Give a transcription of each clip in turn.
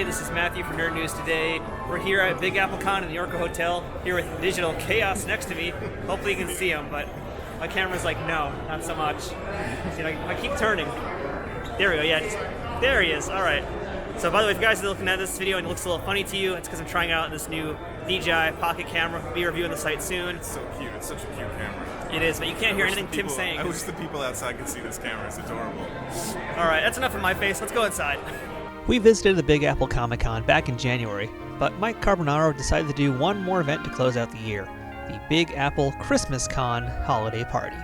Hey, this is Matthew from Nerd News Today. We're here at Big Apple Con in the Yorko Hotel, here with Digital Chaos next to me. Hopefully you can see him, but my camera's like, no, not so much. See, I keep turning. There we go, yeah, there he is, all right. So by the way, if you guys are looking at this video and it looks a little funny to you, it's because I'm trying out this new DJI pocket camera. We'll be reviewing the site soon. It's so cute, it's such a cute camera. It is, but you can't hear anything Tim's saying. I wish the people outside could see this camera, it's adorable. All right, that's enough of my face, let's go inside. We visited the Big Apple Comic-Con back in January, but Mike Carbonaro decided to do one more event to close out the year, the Big Apple Christmas Con Holiday Party.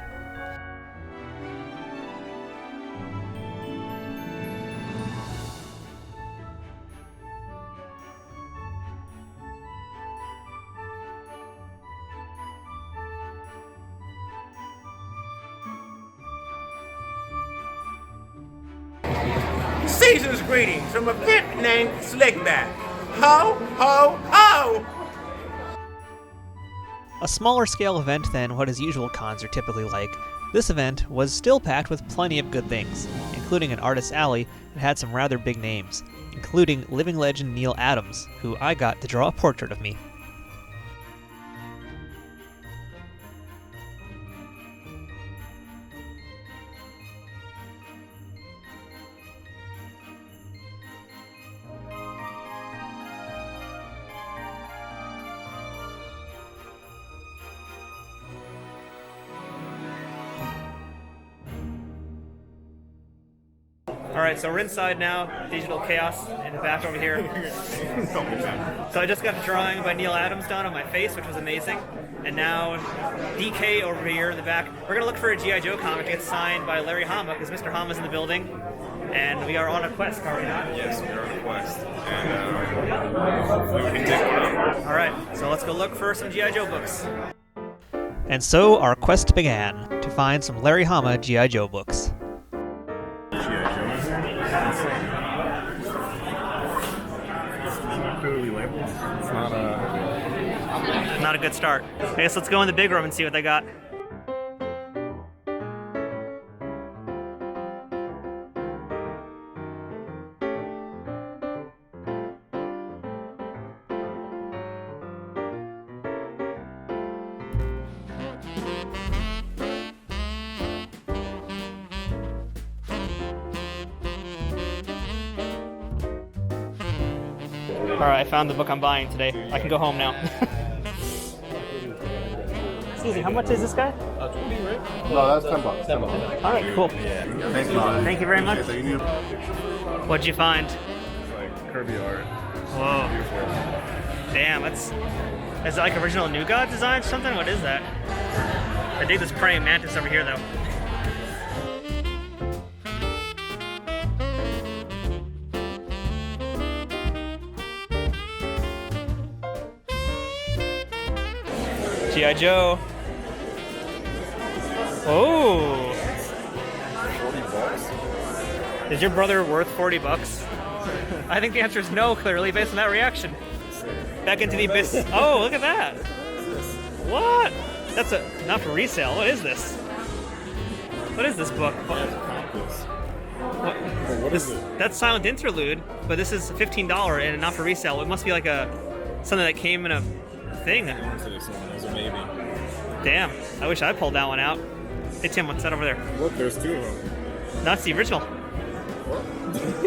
Season's greetings from a pimp named Slickback. Ho, ho, ho! A smaller scale event than what his usual cons are typically like, this event was still packed with plenty of good things, including an artist's alley that had some rather big names, including living legend Neal Adams, who I got to draw a portrait of me. All right, so we're inside now, Digital Chaos in the back over here. So I just got the drawing by Neal Adams done on my face, which was amazing. And now DK over here in the back. We're gonna look for a G.I. Joe comic to get signed by Larry Hama, because Mr. Hama's in the building. And we are on a quest, are we not? Yes, we are on a quest. And hopefully we can take it. All right, so let's go look for some G.I. Joe books. And so our quest began, to find some Larry Hama G.I. Joe books. It's Not a good start. I guess let's go in the big room and see what they got. Alright, I found the book I'm buying today. I can go home now. Excuse me, how much is this guy? 20, right? No, that's $10. $10. Alright, cool. Yeah. Thanks, Mom. Thank you very much. What'd you find? It's like Kirby art. Whoa. Beautiful. Damn, is that like original New God design or something? What is that? I dig this praying mantis over here though. G.I. Joe. Oh. 40 bucks? Is your brother worth 40 bucks? I think the answer is no, clearly, based on that reaction. Back into the abyss. Oh, look at that. What? That's not for resale. What is this? What is this book? What is it? That's Silent Interlude, but this is $15 and not for resale. It must be like something that came in a thing. There's a maybe. Damn, I wish I pulled that one out. Hey Tim, what's that over there? Look, there's two of them. That's the original.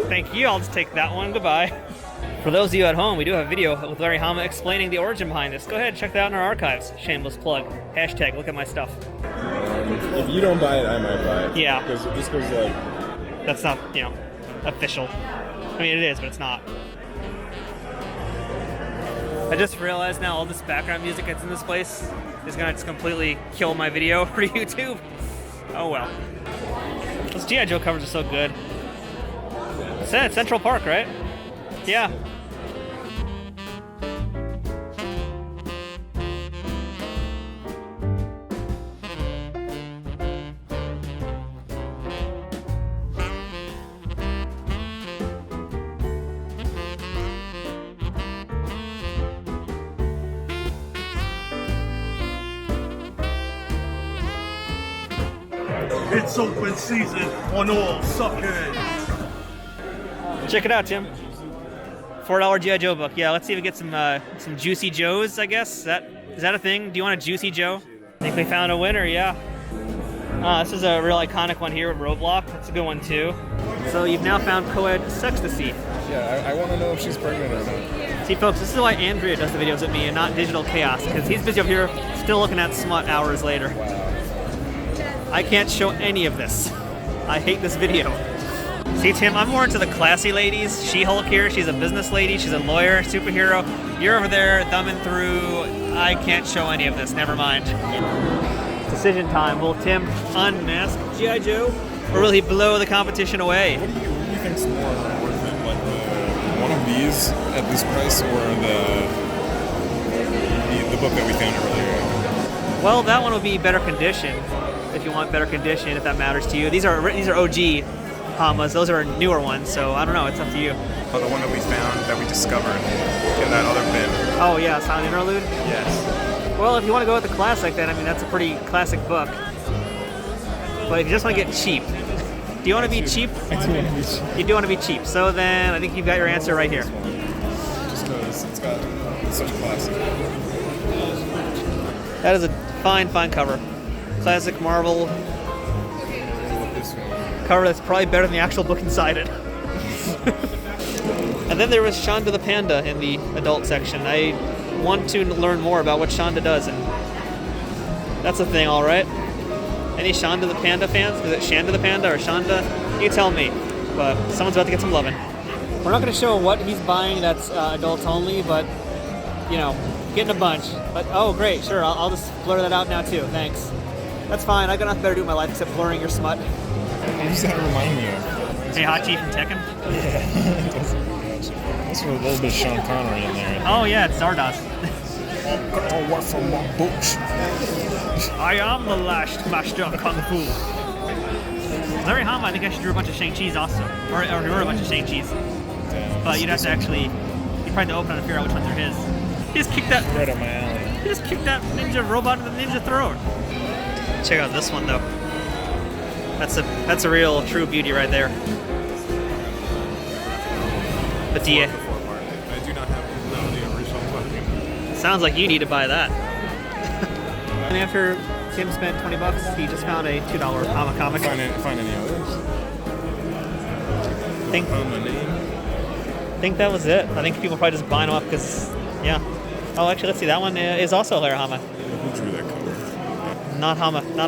Thank you, I'll just take that one, goodbye. For those of you at home, we do have a video with Larry Hama explaining the origin behind this. Go ahead, check that out in our archives. Shameless plug. Hashtag, look at my stuff. If you don't buy it, I might buy it. Yeah. Because just because, like... That's not, official. I mean, it is, but it's not. I just realized now all this background music that's in this place is gonna just completely kill my video for YouTube. Oh well. Those G.I. Joe covers are so good. It's at Central Park, right? Yeah. It's open season on all suckers. Check it out, Tim. $4 GI Joe book. Yeah, let's see if we get some Juicy Joes. I guess is that a thing? Do you want a Juicy Joe? I think we found a winner. Yeah. This is a real iconic one here with Roblox. That's a good one too. So you've now found co-ed sextasy. Yeah, I want to know if she's pregnant or not. See, folks, this is why Andrea does the videos with me and not Digital Chaos, because he's busy over here still looking at smut hours later. Wow. I can't show any of this. I hate this video. See, Tim, I'm more into the classy ladies. She-Hulk here, she's a business lady, she's a lawyer, superhero. You're over there thumbing through. I can't show any of this, never mind. Decision time. Will Tim unmask G.I. Joe, or will he blow the competition away? What do you think's more worth it? Like one of these at this price, or the book that we found earlier? Well, that one will be better condition, if you want better condition, if that matters to you. These are OG Hamas. Those are newer ones, so I don't know. It's up to you. Oh, the one that we found, that we discovered in that other bin. Oh yeah, Silent Interlude? Yes. Well, if you want to go with the classic, then I mean that's a pretty classic book. But if you just want to get cheap, do you want to be cheap? I do want to be cheap. You do want to be cheap. So then I think you've got your answer right here. Just because it's got such a classic. That is a fine cover. Classic Marvel cover that's probably better than the actual book inside it. And then there was Shonda the Panda in the adult section. I want to learn more about what Shonda does, and that's a thing, all right. Any Shonda the Panda fans? Is it Shanda the Panda or Shonda? You tell me, but someone's about to get some loving. We're not going to show what he's buying that's adults only, but, you know, getting a bunch. But, oh, great, sure, I'll just blur that out now, too, thanks. That's fine, I got nothing better to do in my life except blurring your smut. Who's that remind me of? Hey, Hachi from Tekken? Yeah. That's a little bit of Sean Connery in there. Oh, yeah, it's Zardos. Oh, what from my books? I am the last master of Kung Fu. Larry Hama, I think I should do a bunch of Shang-Chi's also. Or do a bunch of Shang-Chi's. But you'd have to actually, you'd probably have to open it and figure out which ones are his. He just kicked that. Right up my alley. He just kicked that ninja robot in the ninja throat. Check out this one though. That's a real true beauty right there. But do you? I do not have the original book. Sounds like you need to buy that. And after Tim spent $20, he just found a $2 Hama comic. Find any others? Think that was it. I think people probably just buying them up because, yeah. Oh, actually, let's see. That one is also Larry Hama. Who drew that cover? Not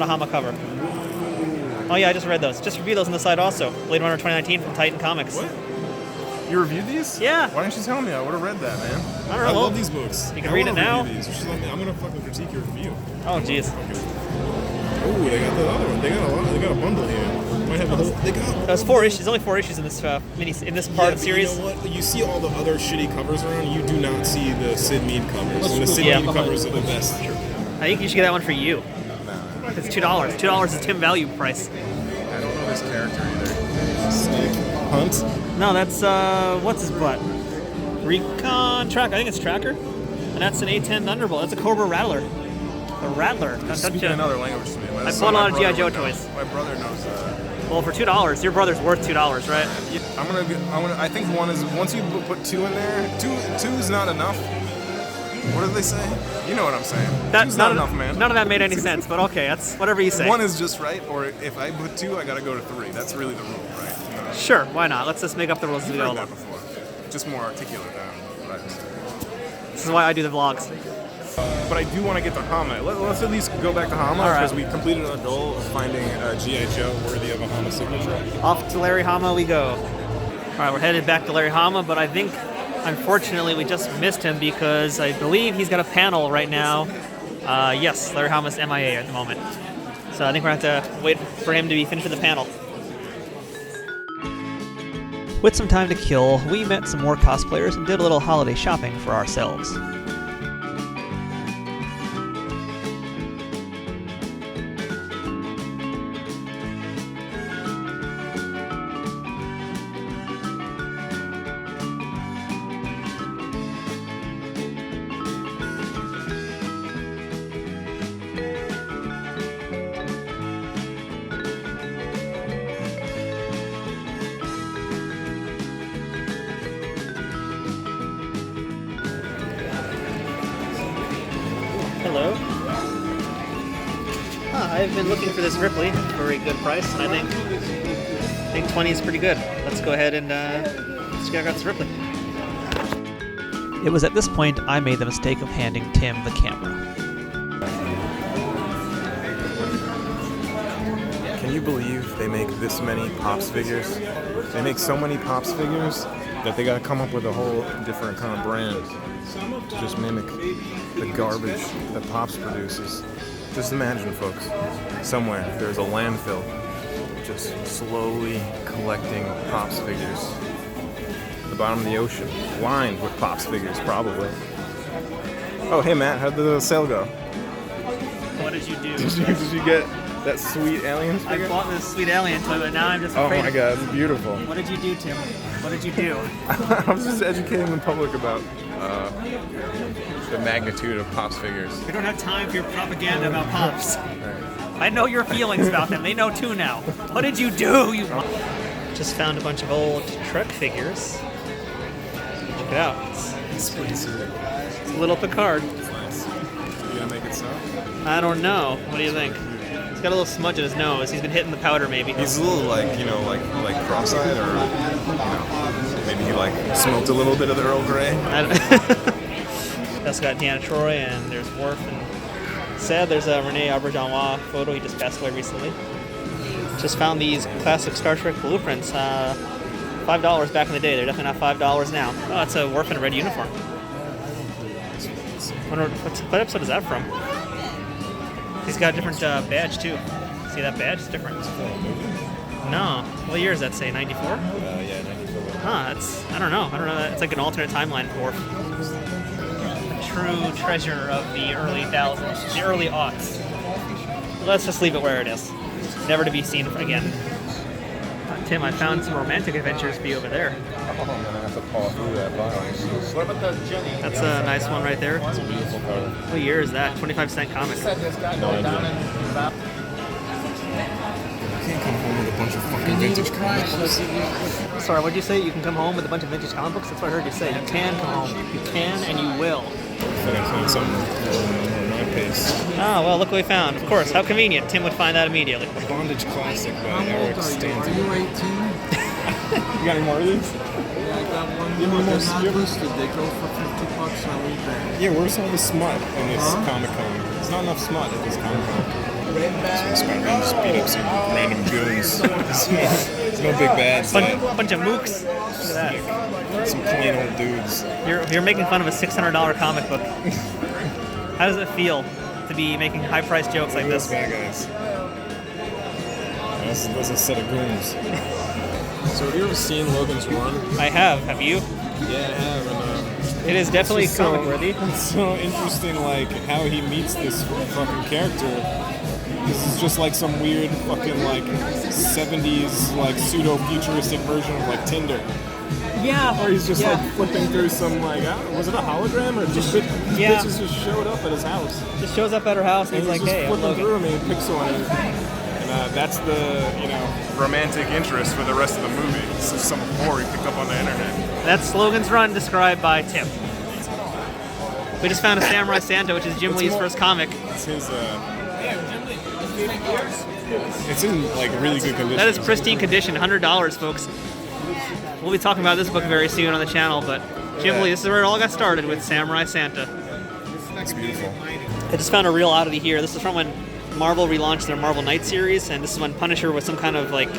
a Hama cover. Oh yeah, I just read those. Just reviewed those on the site also. Blade Runner 2019 from Titan Comics. What? You reviewed these? Yeah. Why didn't you tell me? I would have read that, man. I don't know. love these books. You can read it now. These. You should let me, I'm gonna fucking critique your review. Oh jeez. Oh, they got the other one. They got a lot. They got a bundle here. Might have the whole. They got. There's 4 issues. Only 4 issues in this part of the series. You know what? You see all the other shitty covers around. You do not see the Sid Mead covers. And the Sid Mead covers are the best. I think you should get that one for you. It's $2. $2 is Tim value price. I don't know this character either. Snake Hunt. No, that's what's his butt? Recon Tracker. I think it's Tracker. And that's an A10 Thunderbolt. That's a Cobra Rattler. A Rattler. Don't touch Speaking it. another language to me. I bought a lot of G.I. Joe toys. My brother knows that. Well, for $2, your brother's worth $2, right? I think one is, once you put 2 in there, two is not enough. What do they say? You know what I'm saying. Two's not enough, man. None of that made any sense, but okay, that's whatever you say. 1 is just right, or if I put 2, I gotta go to 3. That's really the rule, right? You know? Sure, why not? Let's just make up the rules as we go I've heard along. that before. Just more articulate than what I just said. This is why I do the vlogs. But I do want to get to Hama. Let's at least go back to Hama, because we completed our goal of finding a G.I. Joe worthy of a Hama signature. Off to Larry Hama we go. All right, we're headed back to Larry Hama, but I think, unfortunately, we just missed him because I believe he's got a panel right now. Yes, Larry Hama's MIA at the moment. So I think we're going to have to wait for him to be finished with the panel. With some time to kill, we met some more cosplayers and did a little holiday shopping for ourselves. Hello. I've been looking for this Ripley for a good price, and I think 20 is pretty good. Let's go ahead and let's check out this Ripley. It was at this point I made the mistake of handing Tim the camera. Can you believe they make this many Pops figures? They make so many Pops figures that they gotta come up with a whole different kind of brand to just mimic the garbage that Pops produces. Just imagine, folks, somewhere there's a landfill just slowly collecting Pops figures. The bottom of the ocean, lined with Pops figures, probably. Oh, hey Matt, how'd the sale go? What did you do? Did you get that sweet alien figure? I bought this sweet alien toy, but now I'm just Oh afraid. my god, it's beautiful. What did you do, Tim? What did you do? I was just educating the public about the magnitude of Pops figures. We don't have time for your propaganda about Pops. I know your feelings about them. They know too now. What did you do? You just found a bunch of old Trek figures. Check it out. It's pretty sweet. It's a little Picard. It's nice. You gonna make it so? I don't know. What do you think? He's got a little smudge in his nose. He's been hitting the powder, maybe. He's a little like cross-eyed, or maybe he like smoked a little bit of the Earl Grey. That's got Deanna Troi, and there's Worf, and sad there's a Rene Auberjonois photo. He just passed away recently. Just found these classic Star Trek blueprints. $5 back in the day. They're definitely not $5 now. Oh, it's a Worf in a red uniform. What episode is that from? He's got a different badge too. See that badge? It's different. No. What year does that say? 94? Yeah, 94. Huh, I don't know. It's like an alternate timeline for a true treasure of the early thousands, the early aughts. Let's just leave it where it is. Never to be seen again. Tim, I found some romantic adventures for you over there. I'm gonna have to paw through that vial. What about the Jenny? That's a nice one right there. That's a beautiful color. What year is that? 25-cent comic. No idea. I can't come home with a bunch of fucking vintage comic books. Sorry, what'd you say? You can come home with a bunch of vintage comic books? That's what I heard you say. You can come home. You can and you will. I think I found something on my pace. Ah, well, look what we found. Of course, how convenient. Tim would find that immediately. A Bondage Classic by Eric Stanton. Are you 18? You got any more of these? Yeah, I got one You more. need more They're not skip? listed. They go for $50 on eBay. Yeah, where's all the smut in this Comic Con? There's not enough smut at this Comic Con. So Spider-Man just beat up some random goons. There's no big bads. Bunch of mooks. Look at that. Some plain old dudes. You're making fun of a $600 comic book. How does it feel to be making high-priced jokes like Those this? bad guys. That's a set of goons. So have you ever seen Logan's Run? I have. Have you? Yeah, I have. And, It is definitely it's so- comic-worthy. It's so interesting, like, how he meets this fucking character. This is just like some weird fucking, like, 70s, like, pseudo-futuristic version of, like, Tinder. Yeah. Or he's just, like, flipping through some, like, I don't know, was it a hologram? Or just Yeah. bitches just showed up at his house. Just shows up at her house and And he's he's like, just hey, I'm flipping Logan. through him and he picks one. And that's the, romantic interest for the rest of the movie. This is some whore he picked up on the internet. That's Logan's Run described by Tim. We just found a Samurai Santa, which is Jim Lee's first comic. It's his, it's in, like, really good condition. That is pristine condition, $100, folks. We'll be talking about this book very soon on the channel, but Jim Lee, this is where it all got started with Samurai Santa. It's beautiful. I just found a real oddity here. This is from when Marvel relaunched their Marvel Knight series, and this is when Punisher was some kind of, like,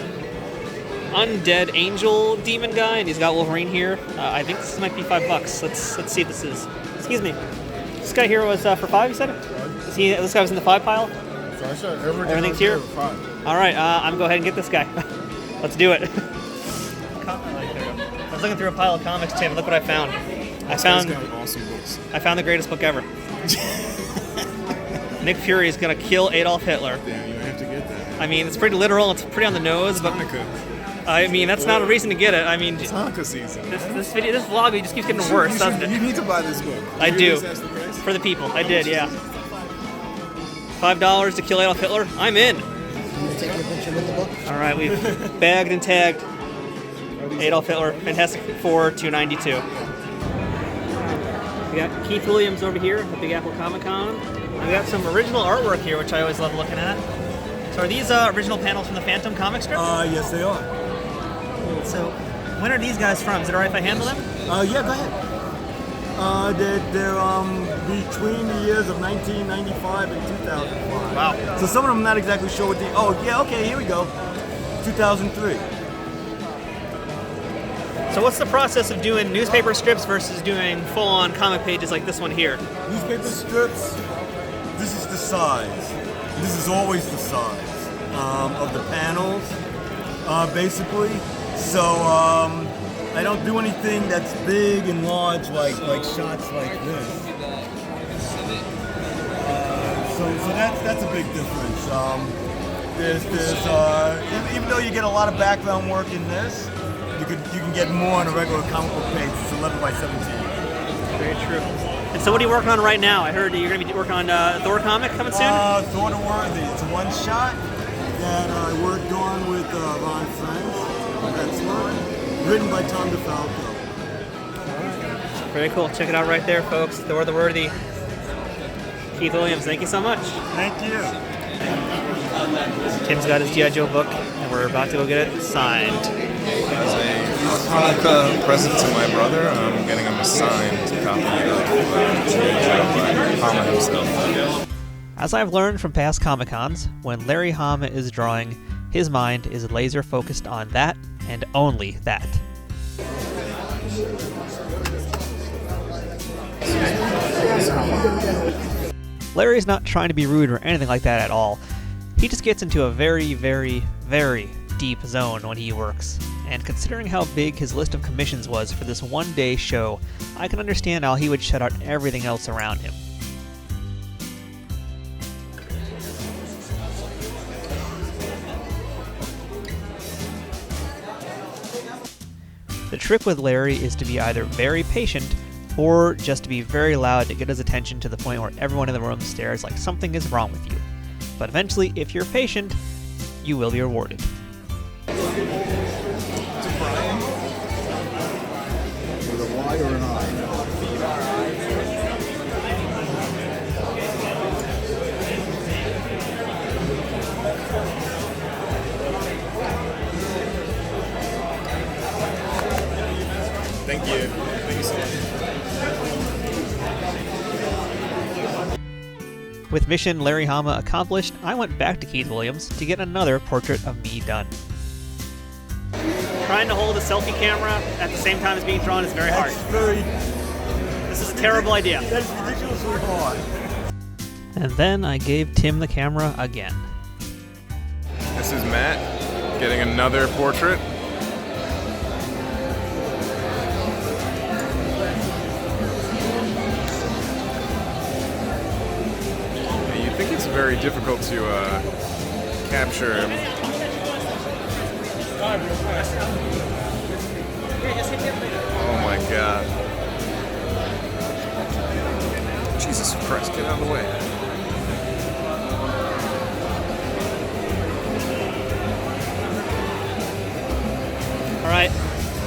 undead angel demon guy, and he's got Wolverine here. I think this might be $5. Let's see what this is. Excuse me. This guy here was for $5, you said? This guy was in the 5 pile? Everything's here? All right, I'm going to go ahead and get this guy. Let's do it. I was looking through a pile of comics, Tim. Look what I found. I found awesome books. I found the greatest book ever. Nick Fury is going to kill Adolf Hitler. Damn, you have to get that. I mean, it's pretty literal. It's pretty on the nose, but Hanukkah. I mean, that's not a reason to get it. I mean, It's Hanukkah season. this vlog just keeps getting worse, doesn't You it? need to buy this book. I Did you do. just ask the price? For the people. I did, yeah. $5 to kill Adolf Hitler? I'm in. Take your picture with the book. All right, we've bagged and tagged Adolf Hitler, Fantastic Four 292. We got Keith Williams over here at Big Apple Comic Con. We got some original artwork here, which I always love looking at. So are these original panels from the Phantom comic strip? Yes, they are. So when are these guys from? Is it alright if I handle them? Yeah, go ahead. They're between the years of 1995 and 2005. Wow. So some of them I'm not exactly sure what the. Oh, yeah, okay, here we go. 2003. So what's the process of doing newspaper strips versus doing full-on comic pages like this one here? Newspaper strips, this is the size. This is always the size of the panels, basically. So I don't do anything that's big and large like shots like this. So that's a big difference. Even though you get a lot of background work in this, you can get more on a regular comic book page. It's 11 by 17. Very true. And so what are you working on right now? I heard you're going to be working on Thor comic coming soon? Thor the Worthy. It's a one-shot that I worked on with Ron Friends. That's one. Written by Tom DeFalco. Very cool. Check it out right there, folks. Thor the Worthy. Keith Williams, thank you so much. Thank you. Tim's got his G.I. Joe book, and we're about to go get it signed. As a Hanukkah present to my brother, I'm getting him a signed copy of G.I. Joe by Hama himself. As I've learned from past Comic-Cons, when Larry Hama is drawing, his mind is laser focused on that and only that. Larry's not trying to be rude or anything like that at all. He just gets into a very, very, very deep zone when he works. And considering how big his list of commissions was for this one-day show, I can understand how he would shut out everything else around him. The trick with Larry is to be either very patient or just to be very loud to get his attention to the point where everyone in the room stares like something is wrong with you. But eventually, if you're patient, you will be rewarded. With a Y or an I? Thank you. Thank you so much. With mission Larry Hama accomplished, I went back to Keith Williams to get another portrait of me done. Trying to hold a selfie camera at the same time as being drawn is very hard. This is a terrible idea. That's ridiculously hard. And then I gave Tim the camera again. This is Matt getting another portrait. You think it's very difficult to capture him. Oh my god. Jesus Christ, get out of the way. Alright,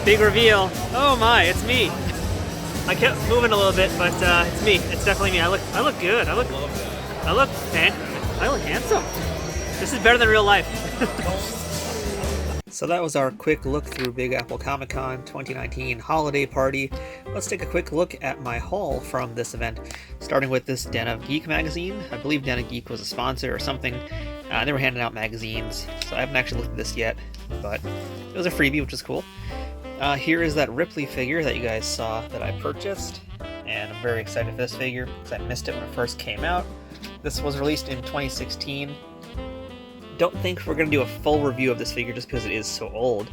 big reveal. Oh my, it's me. I kept moving a little bit, but it's me. It's definitely me. I look good. I look handsome. This is better than real life. So that was our quick look through Big Apple Comic Con 2019 holiday party. Let's take a quick look at my haul from this event, starting with this Den of Geek magazine. I believe Den of Geek was a sponsor or something. They were handing out magazines, so I haven't actually looked at this yet, but it was a freebie, which is cool. Here is that Ripley figure that you guys saw that I purchased, and I'm very excited for this figure because I missed it when it first came out. This was released in 2016. Don't think we're going to do a full review of this figure just because it is so old,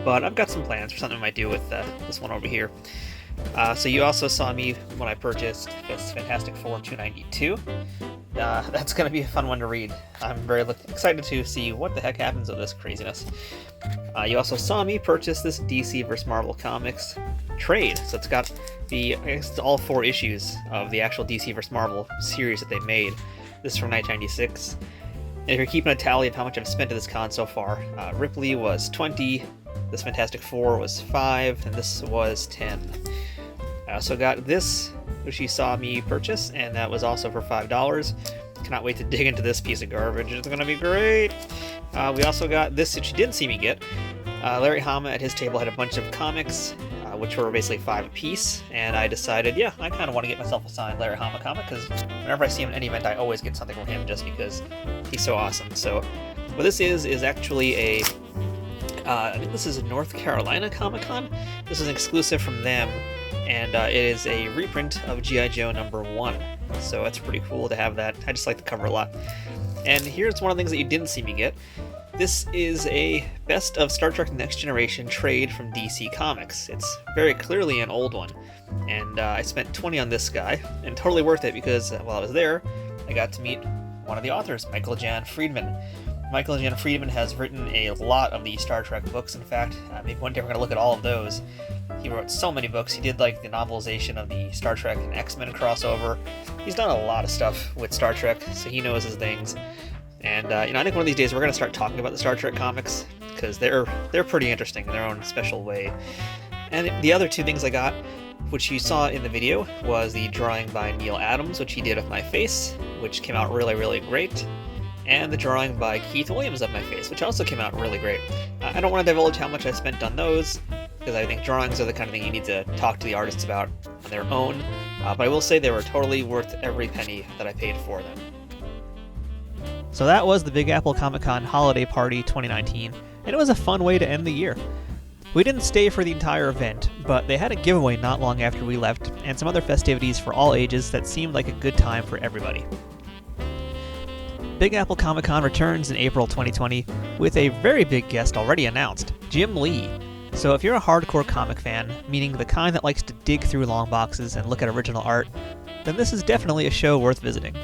but I've got some plans for something I might do with this one over here. So you also saw me when I purchased this Fantastic Four 292. That's going to be a fun one to read. I'm very excited to see what the heck happens with this craziness. You also saw me purchase this DC vs. Marvel Comics trade. So it's got I guess it's all 4 issues of the actual DC vs. Marvel series that they made. This is from 1996. And if you're keeping a tally of how much I've spent at this con so far, Ripley was 20, this Fantastic Four was 5, and this was 10. So I got this which you saw me purchase, and that was also for $5. Cannot wait to dig into this piece of garbage. It's gonna be great. We also got this, which you didn't see me get. Larry Hama at his table had a bunch of comics, which were basically $5 a piece, and I decided, yeah, I kind of want to get myself a signed Larry Hama comic, because whenever I see him at any event, I always get something from him just because he's so awesome. So what this is actually a, I think this is a North Carolina Comic-Con. This is an exclusive from them, and it is a reprint of G.I. Joe #1. So it's pretty cool to have that. I just like the cover a lot. And here's one of the things that you didn't see me get. This is a Best of Star Trek Next Generation trade from DC Comics. It's very clearly an old one, and I spent $20 on this guy, and totally worth it because while I was there, I got to meet one of the authors, Michael Jan Friedman. Michael Jan Friedman has written a lot of the Star Trek books. In fact, maybe one day we're going to look at all of those. He wrote so many books. He did like the novelization of the Star Trek and X-Men crossover. He's done a lot of stuff with Star Trek, so he knows his things. And I think one of these days we're going to start talking about the Star Trek comics, because they're pretty interesting in their own special way. And the other two things I got, which you saw in the video, was the drawing by Neal Adams, which he did of my face, which came out really, really great. And the drawing by Keith Williams of my face, which also came out really great. I don't want to divulge how much I spent on those, because I think drawings are the kind of thing you need to talk to the artists about on their own. But I will say they were totally worth every penny that I paid for them. So that was the Big Apple Comic-Con Holiday Party 2019, and it was a fun way to end the year. We didn't stay for the entire event, but they had a giveaway not long after we left, and some other festivities for all ages that seemed like a good time for everybody. Big Apple Comic-Con returns in April 2020 with a very big guest already announced, Jim Lee. So if you're a hardcore comic fan, meaning the kind that likes to dig through long boxes and look at original art, then this is definitely a show worth visiting.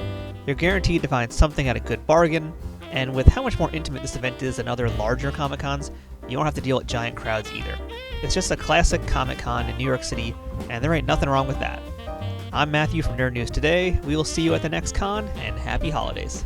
You're guaranteed to find something at a good bargain, and with how much more intimate this event is than other larger Comic-Cons, you won't have to deal with giant crowds either. It's just a classic Comic-Con in New York City, and there ain't nothing wrong with that. I'm Matthew from Nerd News Today. We will see you at the next con, and happy holidays.